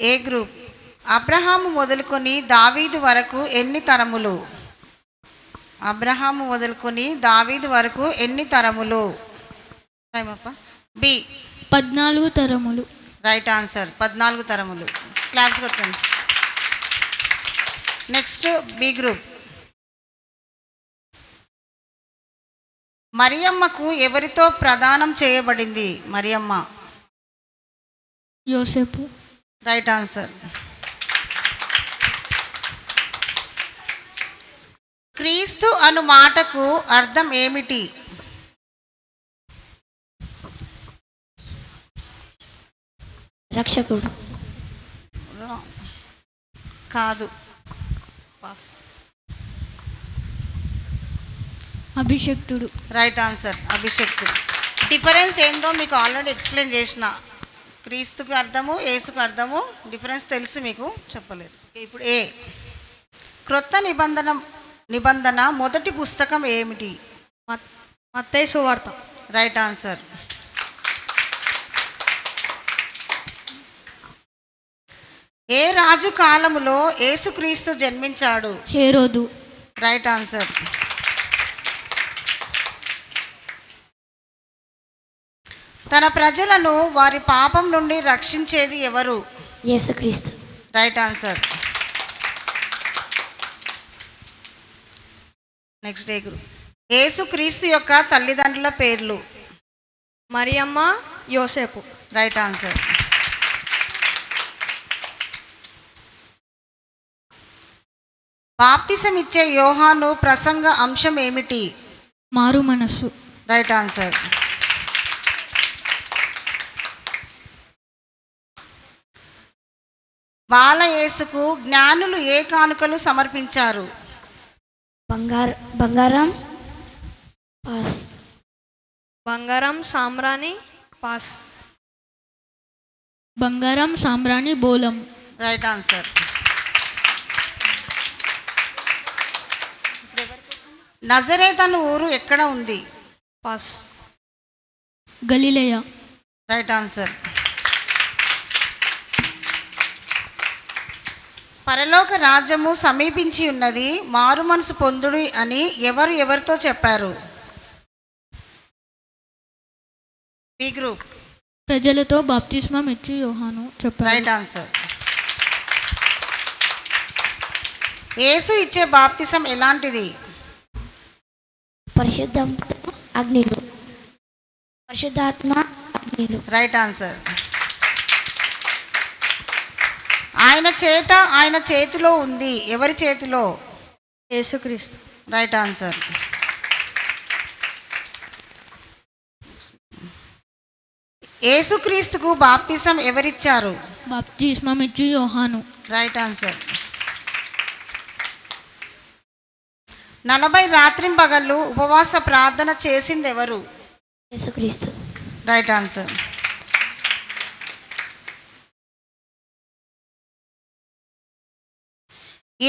ఏ group. Abraham మొదలుకొని దావీదు వరకు ఎన్ని తరములు? అబ్రహాము మొదలుకొని దావీదు వరకు ఎన్ని తరములు? బి 14 తరములు. రైట్ ఆన్సర్, 14 తరములు. క్లాప్స్ కొట్టండి. Next B group. మరియమ్మకు ఎవరితో ప్రదానం చేయబడింది? మరియమ్మ. యోసేపు. Right answer. క్రీస్తు అను మాటకు అర్థం ఏమిటి? రక్షకుడు. కాదు. అభిషక్తుడు. రైట్ ఆన్సర్, అభిషక్తుడు. డిఫరెన్స్ ఏందో మీకు ఆల్రెడీ ఎక్స్ప్లెయిన్ చేసిన. క్రీస్తుకు అర్థము, యేసుకు అర్థము డిఫరెన్స్ తెలుసు మీకు, చెప్పలేదు. ఇప్పుడు ఏ. క్రొత్త నిబంధన మొదటి పుస్తకం ఏమిటి? మత్తయి సువార్త. Right answer. ఏ రాజు కాలములో యేసుక్రీస్తు జన్మించాడు? హేరోదు. Right answer. తన ప్రజలను వారి పాపం నుండి రక్షించేది ఎవరు? యేసుక్రీస్తు. Right answer. Next A group. యేసుక్రీస్తు యొక్క తల్లిదండ్రుల పేర్లు? మరియమ్మ, యోసేపు. Right answer. బాప్తిసం ఇచ్చే యోహాను ప్రసంగ అంశం ఏమిటి? మారు మనస్సు. Right answer. బాలయేసుకు జ్ఞానులు ఏ కానుకలు సమర్పించారు? బంగారం, పాస్. బంగారం, సాంబ్రాణి, పాస్. బంగారం, సాంబ్రాణి, బోలం. Right answer. నజరేత్ అను ఊరు ఎక్కడ ఉంది? పాస్. గలిలయ. Right answer. పరలోక రాజ్యము సమీపించి ఉన్నది, మారు మనసు పొందుడు అని ఎవరితో చెప్పారు? B group. ప్రజలతో బాప్తిస్మం ఇచ్చి యోహాను చెప్పారు. Right answer. యేసు ఇచ్చే బాప్తిసం ఎలాంటిది? పరిశుద్ధాత్మ అగ్నిలు. Right answer. ఆయన చేతిలో ఉంది, ఎవరి చేతిలో? యేసుక్రీస్తు. Right answer. యేసుక్రీస్తుకు బాప్తిసం ఎవరిచ్చారు? బాప్తిస్మం ఇచ్చి యోహాను. Right answer. 40 రాత్రింపగళ్ళు ఉపవాస ప్రార్థన చేసింది ఎవరు? యేసుక్రీస్తు. Right answer.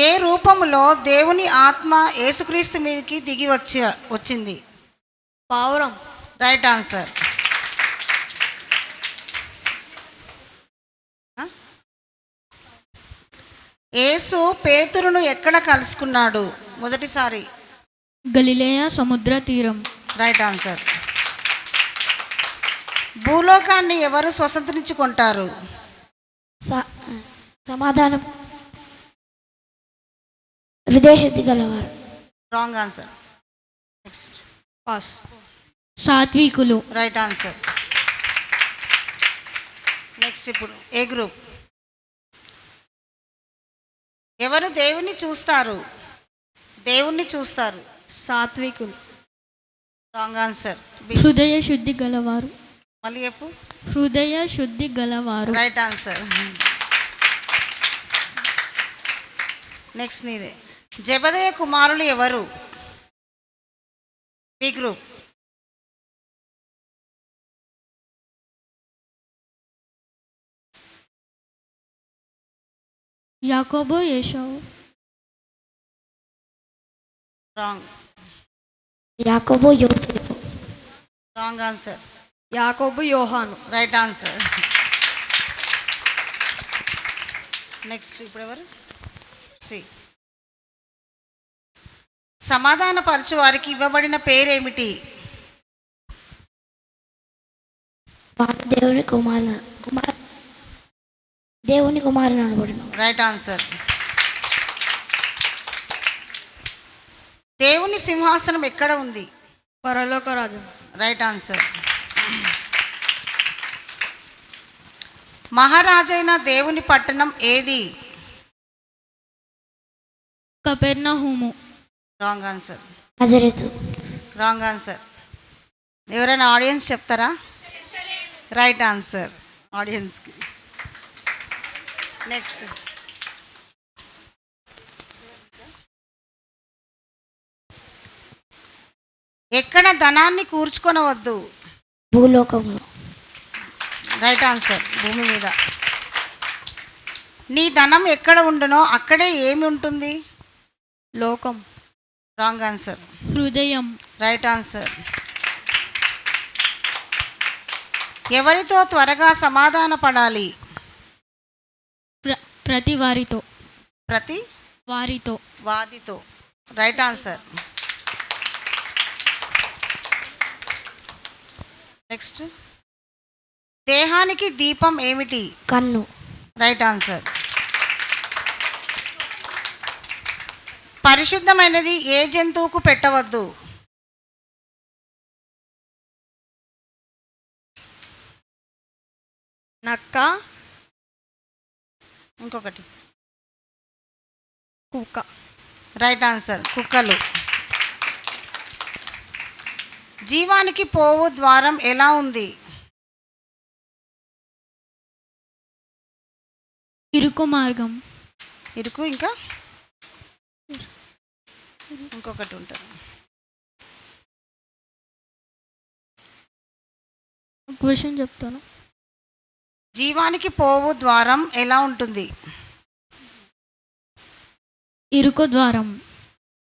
ఏ రూపములో దేవుని ఆత్మ యేసుక్రీస్తు మీదకి దిగి వచ్చింది? పావురం. Right answer. యేసు పేతురును ఎక్కడ కలుసుకున్నాడు మొదటిసారి? గలిలయ సముద్ర తీరం. Right answer. భూలోకాన్ని ఎవరు స్వతంత్రించుకుంటారు? సమాధానం హృదయశుద్ధి గలవారు. Wrong answer. నెక్స్ట్. పాస్. సాత్వికులు. Right answer. నెక్స్ట్ ఇప్పుడు ఏ గ్రూప్. ఎవరు దేవుణ్ణి చూస్తారు? సాత్వికులు. Wrong answer. హృదయ శుద్ధి గలవారు. మళ్ళీ చెప్పు. హృదయ శుద్ధి గలవారు. Right answer. నెక్స్ట్ నీదే. జెబెదయి కుమారులు ఎవరు? B group. యాకోబు, ఏశావు. రాంగ్. యాకోబు, యోసేపు. Wrong answer. యాకోబు, యోహాను. Right answer. నెక్స్ట్ ఇప్పుడు ఎవరు? సి. సమాధానపరచు వారికి ఇవ్వబడిన పేరేమిటి? వారు దేవుని కుమారుని అనబడిన. Right answer. దేవుని సింహాసనం ఎక్కడ ఉంది? పరలోక రాజు. Right answer. మహారాజైన దేవుని పట్టణం ఏది? కపెర్నహూము. Wrong answer. నజరేతు. Wrong answer. ఎవరైనా ఆడియన్స్ చెప్తారా? రైట్ ఆన్సర్ ఆడియన్స్కి. నెక్స్ట్. ఎక్కడ ధనాన్ని కూర్చుకొనవద్దు? భూలోకంలో. Right answer. భూమి మీద. నీ ధనం ఎక్కడ ఉండునో అక్కడే ఏమి ఉంటుంది? లోకం. Wrong answer. హృదయం. Right answer. ఎవరితో త్వరగా సమాధాన పడాలి? ప్రతి వారితో. ప్రతి వారితో. వాదితో. Right answer. నెక్స్ట్. దేహానికి దీపం ఏమిటి? కన్ను. Right answer. పరిశుద్ధమైనది ఏ జంతువుకు పెట్టవద్దు? నక్క. ఇంకొకటి కుక్క. Right answer. కుక్కలు. జీవానికి పోవు ద్వారం ఎలా ఉంది? ఇరుకు మార్గం. ఇరుకు. ఇంకా ఇంకొకటి ఉంటుంది. క్వశ్చన్ చెప్తాను. జీవానికి పోవు ద్వారం ఎలా ఉంటుంది? ఇరుకు ద్వారం.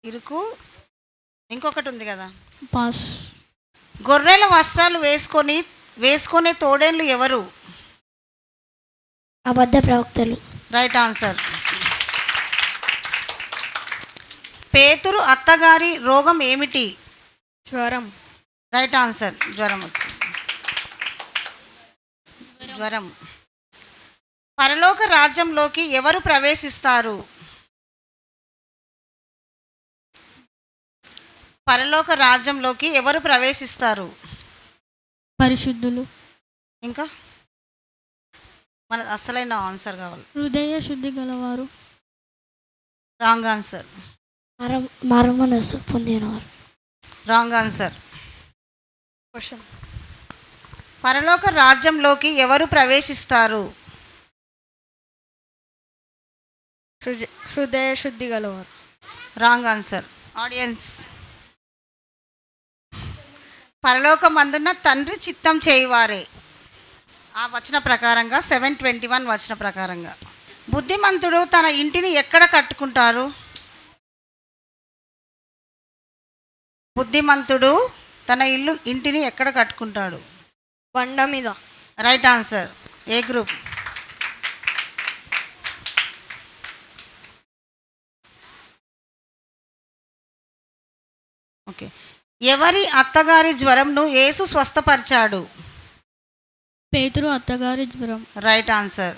ఇరుకు. ఇంకొకటి ఉంది కదా. పాస్. గొర్రెల వస్త్రాలు వేసుకునే తోడేళ్ళు ఎవరు? అబద్ధ ప్రవక్తలు. Right answer. పేతురు అత్తగారి రోగం ఏమిటి? జ్వరం. Right answer. జ్వరం వచ్చింది. జ్వరం. పరలోక రాజ్యంలోకి ఎవరు ప్రవేశిస్తారు? పరలోక రాజ్యంలోకి ఎవరు ప్రవేశిస్తారు? పరిశుద్ధులు. ఇంకా మన అసలైన ఆన్సర్ కావాలి. హృదయ శుద్ధి గలవారు. Wrong answer. మరమనస్సు పొందినవారు. Wrong answer. పరలోక రాజ్యంలోకి ఎవరు ప్రవేశిస్తారు? హృదయ శుద్ధి గలవారు. Wrong answer. ఆడియన్స్. పరలోకమందున్న తండ్రి చిత్తం చేయువారే. ఆ వచన ప్రకారంగా 7:21 వచన ప్రకారంగా. బుద్ధిమంతుడు తన ఇంటిని ఎక్కడ కట్టుకుంటారు? బుద్ధిమంతుడు తన ఇంటిని ఎక్కడ కట్టుకుంటాడు? బండ మీద. Right answer. A group? Okay. ఎవరి అత్తగారి జ్వరంను యేసు స్వస్థపరిచాడు? పేతురు అత్తగారి జ్వరం. Right answer.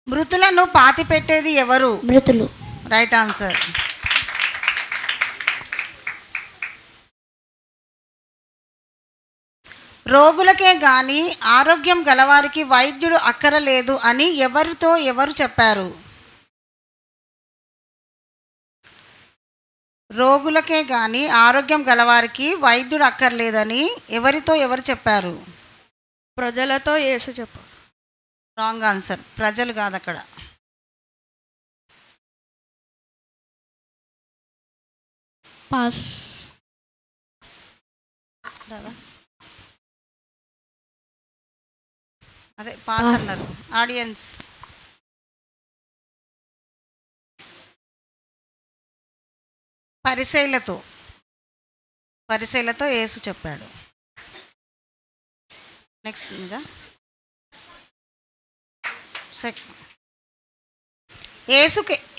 మృతులను పాతిపెట్టేది ఎవరు? మృతులు. Right answer. రోగులకే గాని ఆరోగ్యం గలవారికి వైద్యుడు అక్కరలేదు అని ఎవరితో ఎవరు చెప్పారు? రోగులకే గాని ఆరోగ్యం గలవారికి వైద్యుడు అక్కర్లేదని ఎవరితో ఎవరు చెప్పారు? ప్రజలతో యేసు చెప్పారు. Wrong answer. ప్రజలు కాదు అక్కడ. పాస్. అదే పాస్ అన్నారు. ఆడియన్స్. పరిసయ్యులతో యేసు చెప్పాడు. నెక్స్ట్ మీద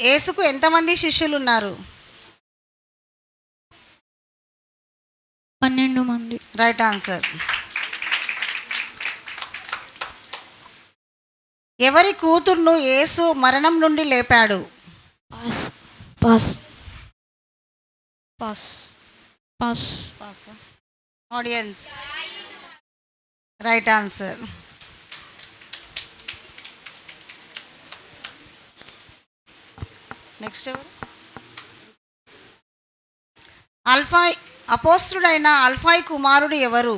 యేసుకు ఎంతమంది శిష్యులు ఉన్నారు? 12 మంది. Right answer. ఎవరి కూతుర్ను యేసు మరణం నుండి లేపాడు? Pass pass pass pass pass. Audience right answer. Next ఎవరు? అపోస్తుడైన అల్ఫాయి కుమారుడు ఎవరు?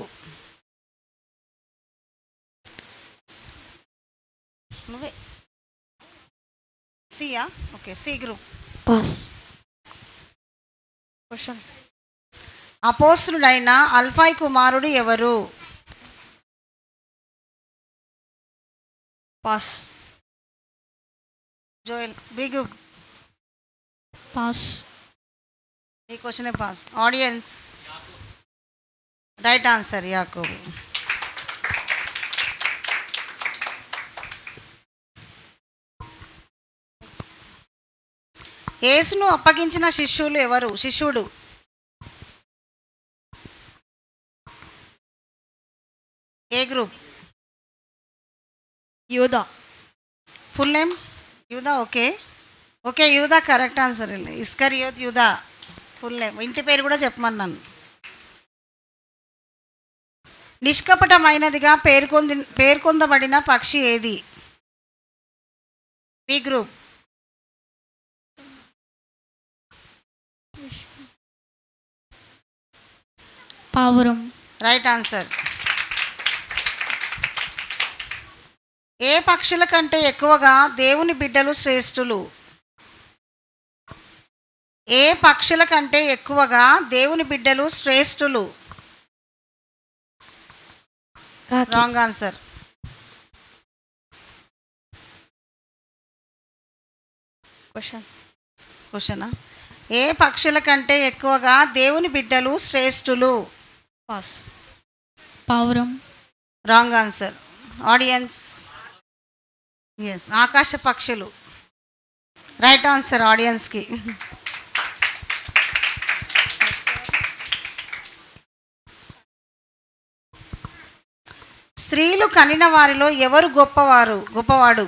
నువ్వే. సియా? Okay, C group. Pass. Question. అపోస్తుడైన అల్ఫాయి కుమారుడు ఎవరు? Pass. Joel, B group. Pass. ఈ క్వశ్చనే పాస్. ఆడియన్స్ రైట్ ఆన్సర్ యాకోబు. యేసును అప్పగించిన శిష్యుడు ఏ గ్రూప్? యూదా. Full name? యూదా. ఓకే ఓకే, యూదా కరెక్ట్ ఆన్సర్. ఇస్కరియోత్ యూదా ఫుల్ నేమ్. ఇంటి పేరు కూడా చెప్పమన్నాను. నిష్కపటమైనదిగా పేర్కొందబడిన పక్షి ఏది? B group. పావురం. Right answer. ఏ పక్షుల కంటే ఎక్కువగా దేవుని బిడ్డలు శ్రేష్ఠులు? ఏ పక్షుల కంటే ఎక్కువగా దేవుని బిడ్డలు శ్రేష్ఠులు? Wrong answer. క్వశ్చనా? ఏ పక్షుల కంటే ఎక్కువగా దేవుని బిడ్డలు శ్రేష్ఠులు? పాస్. పావురం. Wrong answer. ఆడియన్స్ ఎస్, ఆకాశ పక్షులు. రైట్ ఆన్సర్ ఆడియన్స్కి. స్త్రీలు కనిన వారిలో ఎవరు గొప్పవాడు?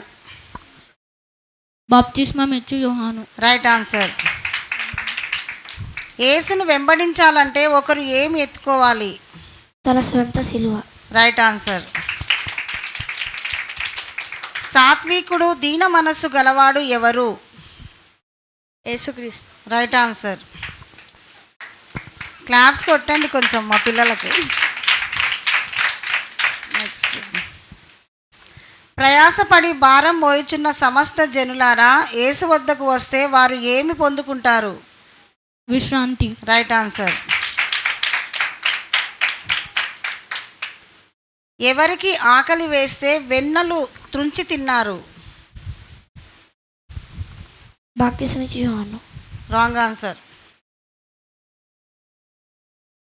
బాప్తిస్మం ఇచ్చు యోహాను. Right answer. యేసును వెంబడించాలంటే ఒకరు ఏమి ఎత్తుకోవాలి? తన స్వంత సిలువ. Right answer. సాత్వికుడు దీన మనస్సు గలవాడు ఎవరు? యేసుక్రీస్తు. Right answer. క్లాప్స్ కొట్టండి కొంచెం మా పిల్లలకు. నెక్స్ట్. ప్రయాసపడి భారం మోయుచున్న సమస్త జనులారా యేసు వద్దకు వస్తే వారు ఏమి పొందుకుంటారు? విశ్రాంతి. Right answer. ఎవరికి ఆకలి వేస్తే వెన్నలు త్రుంచి తిన్నారు? బాప్తిస్మం ఇచ్చు యోహాను. Wrong answer.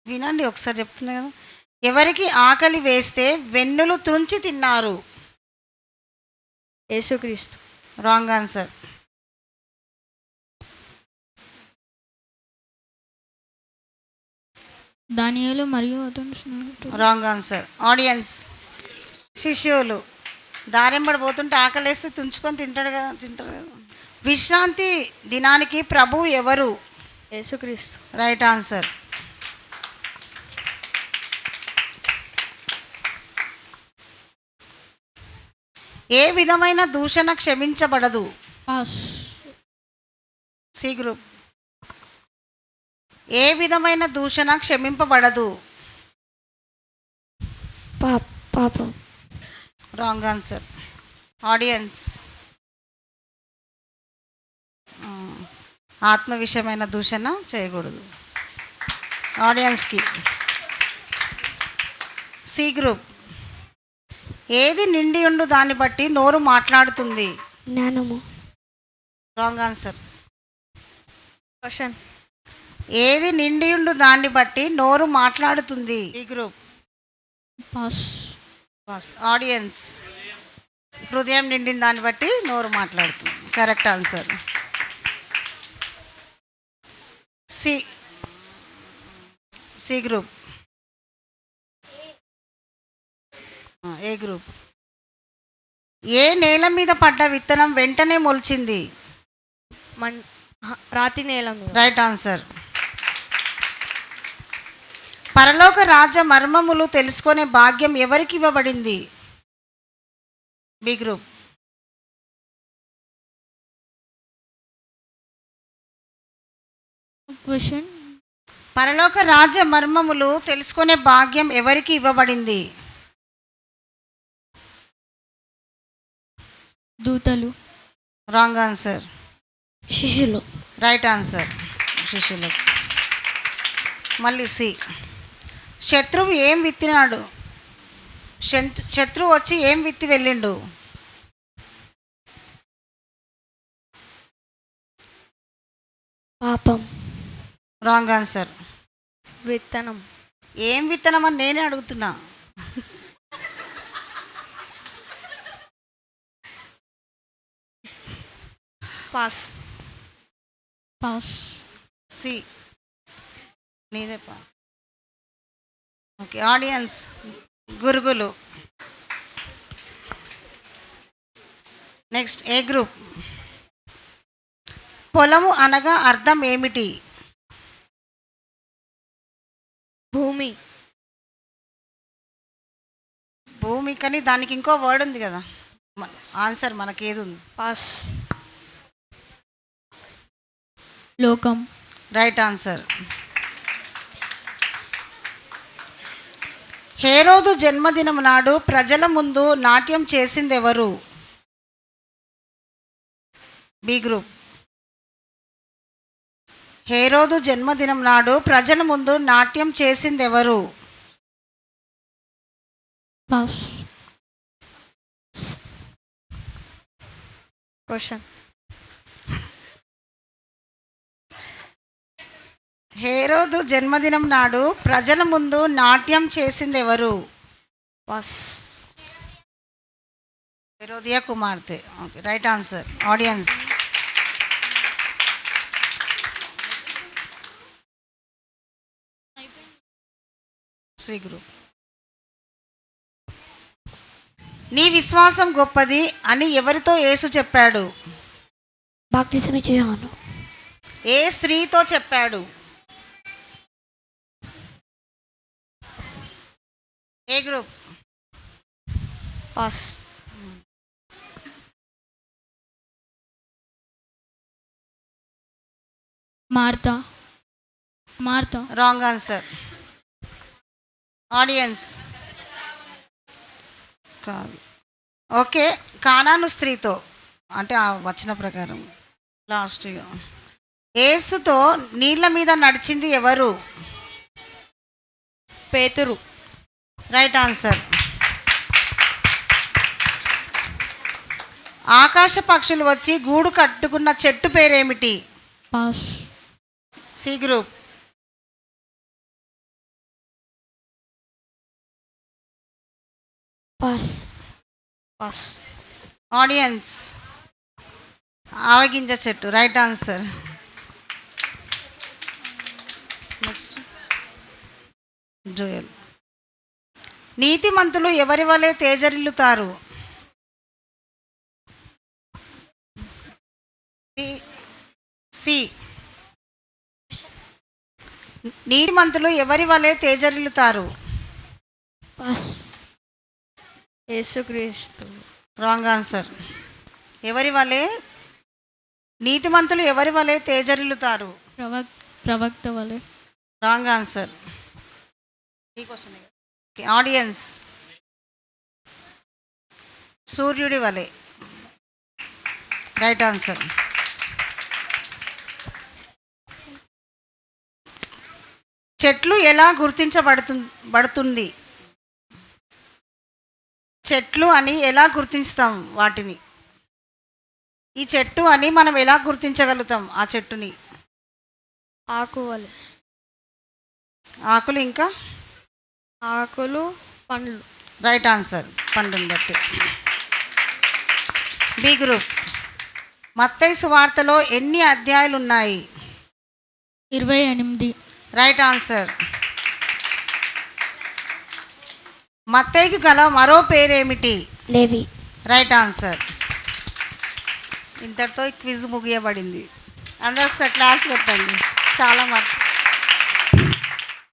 వినండి ఒకసారి చెప్తున్నా కదా. ఎవరికి ఆకలి వేస్తే వెన్నులు త్రుంచి తిన్నారు? యేసుక్రీస్తు. Wrong answer. దానియేలు మరియు అతని స్నేహితులు. Wrong answer. ఆడియన్స్ శిష్యులు దారింబడి పోతుంటే ఆకలేస్తే తుంచుకొని తింటారు కదా. విశ్రాంతి దినానికి ప్రభువు ఎవరు? యేసుక్రీస్తు. Right answer. ఏ విధమైన దూషణ క్షమించబడదు? పాస్. C group. ఏ విధమైన దూషణ క్షమింపబడదు? పాపం. Wrong answer. ఆడియన్స్ ఆత్మ విషయమైన దూషణ చేయకూడదు. ఆడియన్స్కి. C group. ఏది నిండి ఉండు దాన్ని బట్టి నోరు మాట్లాడుతుంది? జ్ఞానము. Wrong answer. క్వశ్చన్. ఏది నిండి ఉండు దాన్ని బట్టి నోరు మాట్లాడుతుంది? ఈ గ్రూప్. పాస్. పాస్. ఆడియన్స్ హృదయం నిండిన దాన్ని బట్టి నోరు మాట్లాడుతుంది. Correct answer. C C group. A group. ఏ నేల మీద పడ్డ విత్తనం వెంటనే మొలిచింది? రాతి నేల మీద. Right answer. పరలోక రాజ్య మర్మములు తెలుసుకునే భాగ్యం ఎవరికి ఇవ్వబడింది? B group. క్వశ్చన్. పరలోక రాజ్య మర్మములు తెలుసుకునే భాగ్యం ఎవరికి ఇవ్వబడింది? దూతలు. Wrong answer. శిష్యులు. Right answer. శిష్యులు. మళ్ళీ సి. శత్రువు ఏం విత్తినాడు? శత్రువు వచ్చి ఏం విత్తి వెళ్ళిండు? పాపం. Wrong answer. విత్తనం. ఏం విత్తనం అని నేనే అడుగుతున్నా. పాస్. పాస్. సి. నీదే pass. Okay. Audience గురుగులు. Next A group. పొలము అనగా అర్థం ఏమిటి? భూమి. భూమి కానీ దానికి ఇంకో వర్డ్ ఉంది కదా. ఆన్సర్ మనకేది ఉంది? పాస్. లోకం. Right answer. హేరోదు జన్మదినం నాడు ప్రజల ముందు నాట్యం చేసింది ఎవరు? B group. హేరోదు జన్మదినం నాడు ప్రజల ముందు నాట్యం చేసింది ఎవరు? పాస్. క్వశ్చన్. హేరోదు జన్మదినం నాడు ప్రజల ముందు నాట్యం చేసింది ఎవరు? పాస్. హేరోదియా కుమార్తె. ఓకే. Right answer. ఆడియన్స్ శ్రీ గ్రూప్. నీ విశ్వాసం గొప్పది అని ఎవరితో యేసు చెప్పాడు? బాప్తిసం ఇచ్చే యోహాను. ఏ స్త్రీతో చెప్పాడు? A group. పాస్. మార్తా. మార్తా. Wrong answer. ఆడియన్స్ కాదు. ఓకే. కానాను స్త్రీతో అంటే ఆ వచన ప్రకారం లాస్ట్ యేసుతో నీళ్ళ మీద నడిచింది ఎవరు? పేతురు. Right answer. ఆకాశ పక్షులు వచ్చి గూడు కట్టుకున్న చెట్టు పేరేమిటి? Pass. C group. Pass. Pass. Audience ఆవగింజ చెట్టు. Right answer. Next Joel. నీతిమంతులు ఎవరి వలె తేజరిల్లుతారు? సి. నీతిమంతులు ఎవరి వలె తేజరిల్లుతారు? పాస్. యేసుక్రీస్తు. Wrong answer. ఎవరి వలె నీతిమంతులు ఎవరి వలె తేజరిల్లుతారు? ప్రవక్త వలె. Wrong answer. ఆడియన్స్ సూర్యుడి వలె. Right answer. చెట్లు ఎలా గుర్తించబడుతుంది? చెట్లు అని ఎలా గుర్తిస్తాం వాటిని? ఈ చెట్టు అని మనం ఎలా గుర్తించగలుగుతాం ఆ చెట్టుని? ఆకు వలె. ఆకులు ఇంకా ఆకులు పండ్లు. Right answer. పండుని బట్టి. B group. మత్తయి సువార్తలో ఎన్ని అధ్యాయాలు ఉన్నాయి? 28. Right answer. మత్తయికి గల మరో పేరేమిటి? లేవి. Right answer. ఇంతటితో క్విజ్ ముగియబడింది. అందరూ ఒకసారి క్లాస్ కొట్టండి. చాలా మార్క్స్.